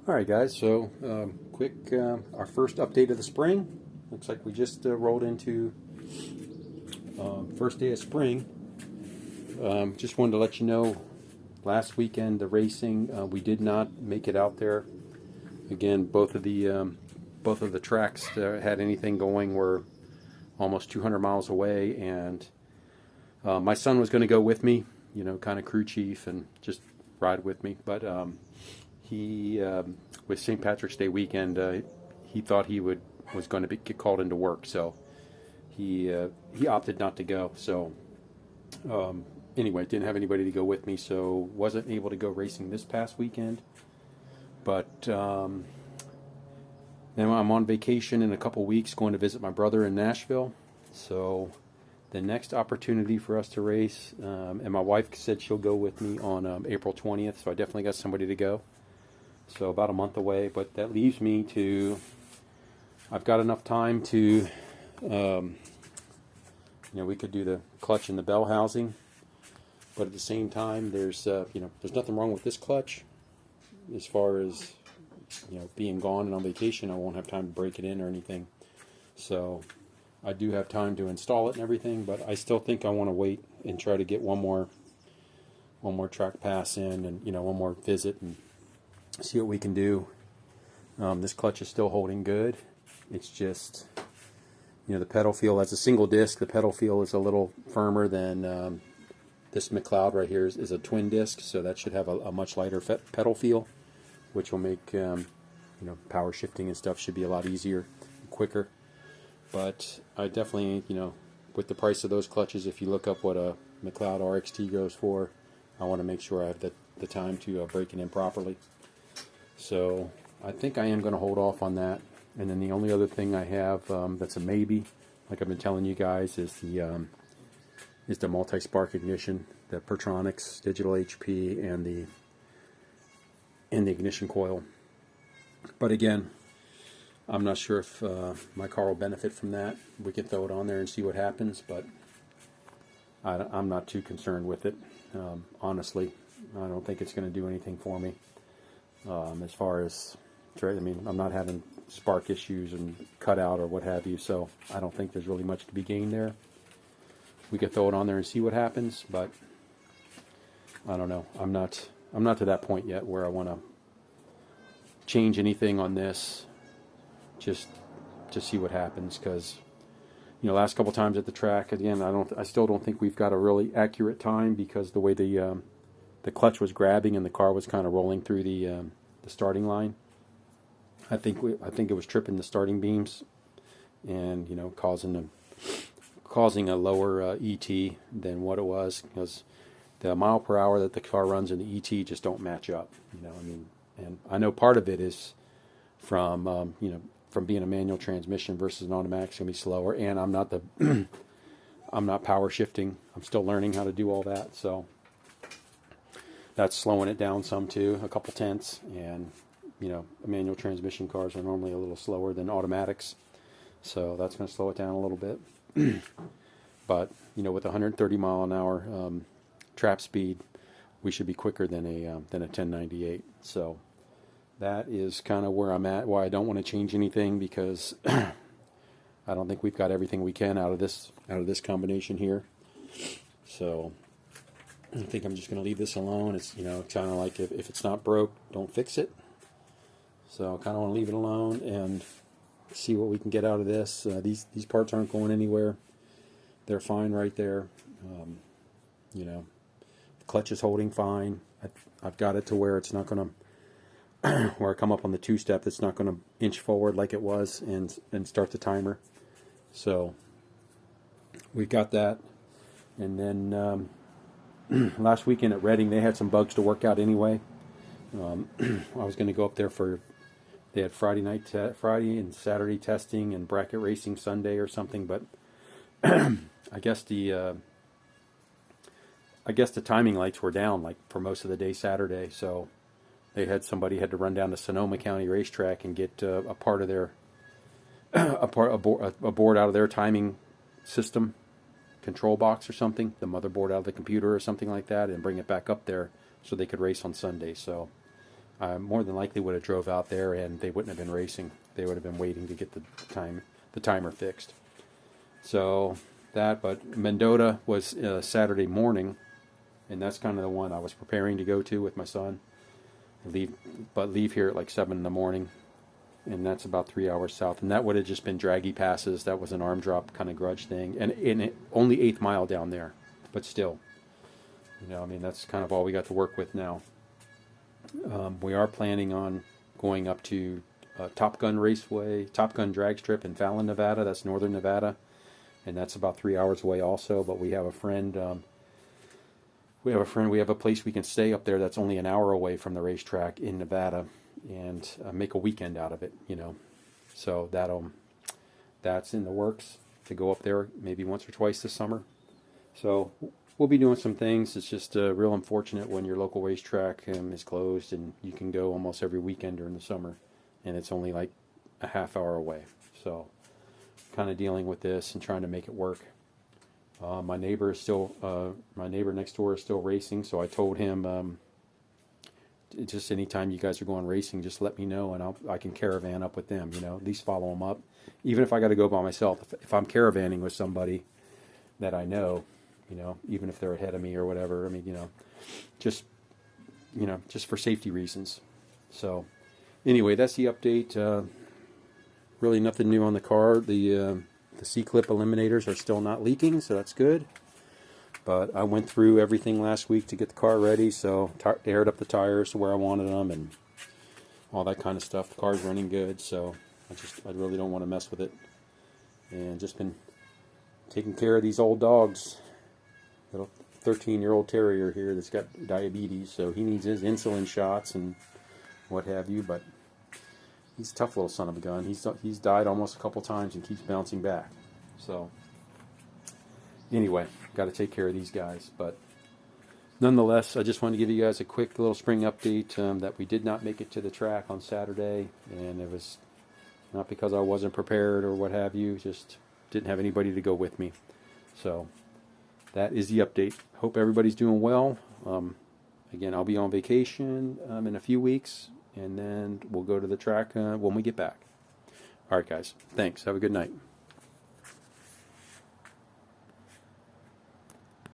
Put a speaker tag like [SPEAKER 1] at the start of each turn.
[SPEAKER 1] Alright guys, so quick, our first update of the spring. Looks like we just rolled into first day of spring. Just wanted to let you know, last weekend the racing, we did not make it out there. Again, both of the tracks that had anything going were almost 200 miles away, and my son was going to go with me, you know, kind of crew chief and just ride with me, but he, with St. Patrick's Day weekend, he thought he was going to get called into work, so he opted not to go. So anyway, didn't have anybody to go with me, so wasn't able to go racing this past weekend. But then I'm on vacation in a couple weeks, going to visit my brother in Nashville. So the next opportunity for us to race, and my wife said she'll go with me on April 20th, so I definitely got somebody to go. So about a month away, but that leaves me to, I've got enough time to, you know, we could do the clutch and the bell housing, but at the same time, there's, you know, there's nothing wrong with this clutch. As far as, you know, being gone and on vacation, I won't have time to break it in or anything. So I do have time to install it and everything, but I still think I want to wait and try to get one more track pass in, and, you know, one more visit and see what we can do. This clutch is still holding good. It's just, you know, the pedal feel, as a single disc, the pedal feel is a little firmer than this McLeod right here is a twin disc, so that should have a much lighter pedal feel, which will make, you know, power shifting and stuff should be a lot easier and quicker. But I definitely, you know, with the price of those clutches, if you look up what a McLeod RXT goes for, I want to make sure I have the time to break it in properly. So I think I am going to hold off on that. And then the only other thing I have that's a maybe, like I've been telling you guys, is the multi-spark ignition, the Pertronix digital HP, and the ignition coil. But again, I'm not sure if my car will benefit from that. We can throw it on there and see what happens, but I'm not too concerned with it. Honestly, I don't think it's going to do anything for me. As far as, I mean, I'm not having spark issues and cutout or what have you, so I don't think there's really much to be gained there. We could throw it on there and see what happens, but I don't know. I'm not to that point yet where I want to change anything on this, just to see what happens. Because, you know, last couple times at the track, again, I still don't think we've got a really accurate time, because the way the clutch was grabbing and the car was kind of rolling through the starting line. I think it was tripping the starting beams, and, you know, causing a lower ET than what it was, because the mile per hour that the car runs and the ET just don't match up. You know, I mean, and I know part of it is from you know, from being a manual transmission versus an automatic, it's gonna be slower, and I'm not power shifting. I'm still learning how to do all that, so that's slowing it down some too, a couple tenths. And, you know, manual transmission cars are normally a little slower than automatics, so that's going to slow it down a little bit. But, you know, with 130 mile an hour trap speed, we should be quicker than a 1098. So that is kind of where I'm at. Why I don't want to change anything, because I don't think we've got everything we can out of this combination here. So I think I'm just going to leave this alone. It's, you know, kind of like if it's not broke, don't fix it. So I kind of want to leave it alone and see what we can get out of this. These parts aren't going anywhere. They're fine right there. You know, the clutch is holding fine. I've got it to where it's not going to, where I come up on the two-step, it's not going to inch forward like it was and start the timer. So we've got that. And then last weekend at Reading, they had some bugs to work out anyway. I was going to go up there they had Friday and Saturday testing and bracket racing Sunday or something, but I guess the timing lights were down like for most of the day Saturday, so somebody had to run down to Sonoma County Racetrack and get a part of their a board out of their timing system control box or something, the motherboard out of the computer or something like that, and bring it back up there so they could race on Sunday. So I more than likely would have drove out there and they wouldn't have been racing. They would have been waiting to get the timer fixed. So that, but Mendota was Saturday morning, and that's kind of the one I was preparing to go to with my son. Leave here at like 7 in the morning, and that's about 3 hours south. And that would have just been draggy passes. That was an arm drop kind of grudge thing, and only 8th mile down there, but still, I mean, that's kind of all we got to work with now. We are planning on going up to Top Gun Raceway, Top Gun Drag Strip in Fallon, Nevada. That's northern Nevada, and that's about 3 hours away also. But we have a friend. We have a place we can stay up there that's only an hour away from the racetrack in Nevada, and make a weekend out of it. So that's in the works to go up there maybe once or twice this summer. So we'll be doing some things. It's just real unfortunate when your local racetrack is closed and you can go almost every weekend during the summer, and it's only like a half hour away. So kind of dealing with this and trying to make it work. My neighbor next door is still racing, so I told him, just anytime you guys are going racing, just let me know, and I can caravan up with them. At least follow them up, even if I got to go by myself. If I'm caravanning with somebody that I know, even if they're ahead of me or whatever. I mean, just for safety reasons. So anyway, that's the update. Really nothing new on the car. The C-clip eliminators are still not leaking, so that's good. But I went through everything last week to get the car ready, so aired up the tires to where I wanted them and all that kind of stuff. The car's running good, so I really don't want to mess with it. And just been taking care of these old dogs. Little 13-year-old terrier here that's got diabetes, so he needs his insulin shots and what have you, but he's a tough little son of a gun. He's died almost a couple times and keeps bouncing back. So anyway, got to take care of these guys. But nonetheless, I just wanted to give you guys a quick little spring update that we did not make it to the track on Saturday, and it was not because I wasn't prepared or what have you, just didn't have anybody to go with me. So that is the update. Hope everybody's doing well. Again, I'll be on vacation in a few weeks, and then we'll go to the track when we get back. All right, guys. Thanks. Have a good night.